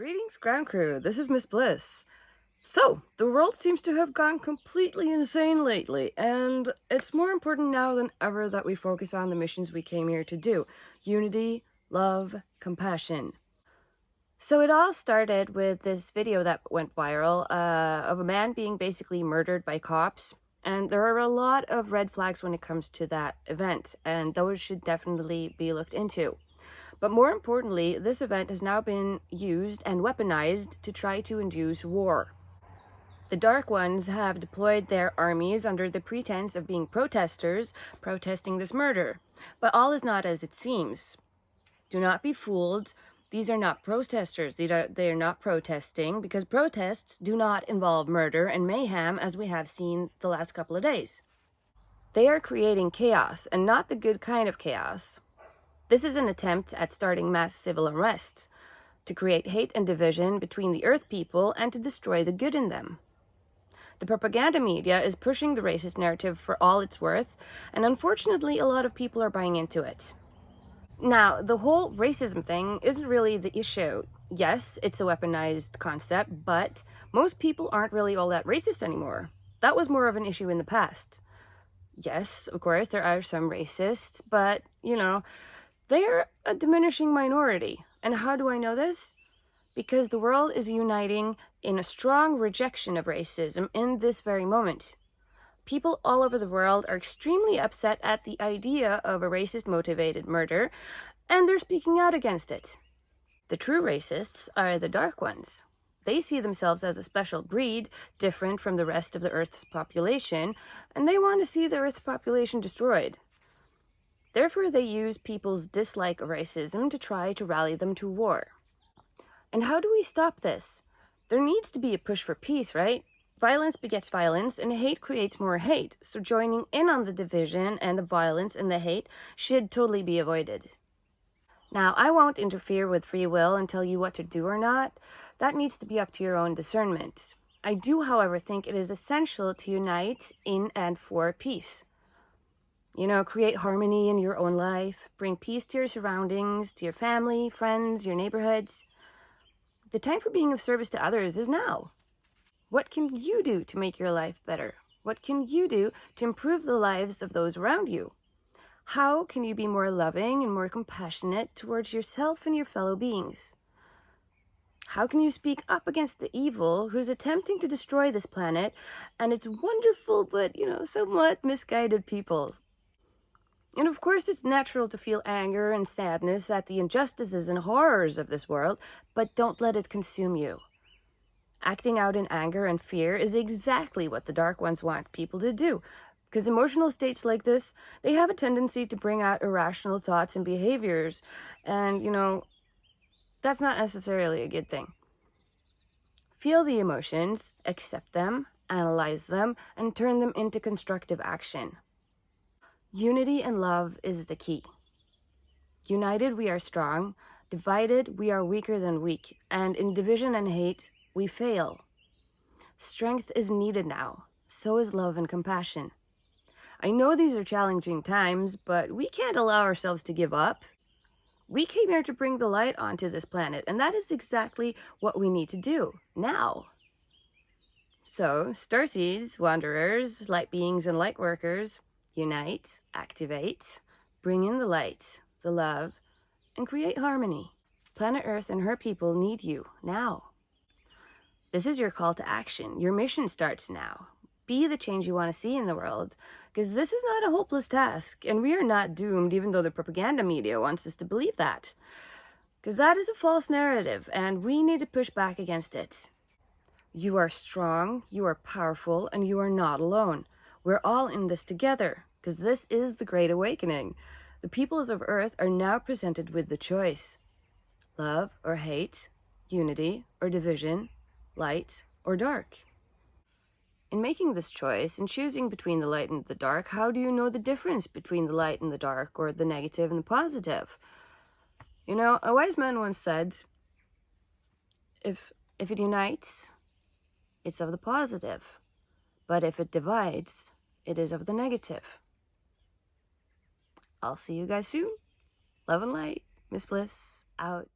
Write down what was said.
Greetings, ground crew. This is Miss Bliss. So, the world seems to have gone completely insane lately, and it's more important now than ever that we focus on the missions we came here to do. Unity, love, compassion. So it all started with this video that went viral of a man being basically murdered by cops. And there are a lot of red flags when it comes to that event, and those should definitely be looked into. But more importantly, this event has now been used and weaponized to try to induce war. The Dark Ones have deployed their armies under the pretense of being protesters protesting this murder. But all is not as it seems. Do not be fooled. These are not protesters. They are not protesting, because protests do not involve murder and mayhem as we have seen the last couple of days. They are creating chaos, and not the good kind of chaos. This is an attempt at starting mass civil unrest, to create hate and division between the Earth people and to destroy the good in them. The propaganda media is pushing the racist narrative for all it's worth, and unfortunately a lot of people are buying into it. Now, the whole racism thing isn't really the issue. Yes, it's a weaponized concept, but most people aren't really all that racist anymore. That was more of an issue in the past. Yes, of course, there are some racists, but, they're a diminishing minority. And how do I know this? Because the world is uniting in a strong rejection of racism in this very moment. People all over the world are extremely upset at the idea of a racist-motivated murder, and they're speaking out against it. The true racists are the Dark Ones. They see themselves as a special breed, different from the rest of the Earth's population, and they want to see the Earth's population destroyed. Therefore, they use people's dislike of racism to try to rally them to war. And how do we stop this? There needs to be a push for peace, right? Violence begets violence, and hate creates more hate. So joining in on the division and the violence and the hate should totally be avoided. Now, I won't interfere with free will and tell you what to do or not. That needs to be up to your own discernment. I do, however, think it is essential to unite in and for peace. Create harmony in your own life, bring peace to your surroundings, to your family, friends, your neighborhoods. The time for being of service to others is now. What can you do to make your life better? What can you do to improve the lives of those around you? How can you be more loving and more compassionate towards yourself and your fellow beings? How can you speak up against the evil who's attempting to destroy this planet and its wonderful but, somewhat misguided people? And of course, it's natural to feel anger and sadness at the injustices and horrors of this world, but don't let it consume you. Acting out in anger and fear is exactly what the Dark Ones want people to do, because emotional states like this, they have a tendency to bring out irrational thoughts and behaviors, and, that's not necessarily a good thing. Feel the emotions, accept them, analyze them, and turn them into constructive action. Unity and love is the key. United, we are strong. Divided, we are weaker than weak. And in division and hate, we fail. Strength is needed now. So is love and compassion. I know these are challenging times, but we can't allow ourselves to give up. We came here to bring the light onto this planet, and that is exactly what we need to do now. So, starseeds, wanderers, light beings, and light workers, unite, activate, bring in the light, the love, and create harmony. Planet Earth and her people need you now. This is your call to action. Your mission starts now. Be the change you want to see in the world, because this is not a hopeless task, and we are not doomed even though the propaganda media wants us to believe that. Because that is a false narrative, and we need to push back against it. You are strong, you are powerful, and you are not alone. We're all in this together, because this is the Great Awakening. The peoples of Earth are now presented with the choice. Love or hate, unity or division, light or dark. In making this choice, in choosing between the light and the dark, how do you know the difference between the light and the dark, or the negative and the positive? A wise man once said, if it unites, it's of the positive. But if it divides, it is of the negative. I'll see you guys soon. Love and light. Miss Bliss, out.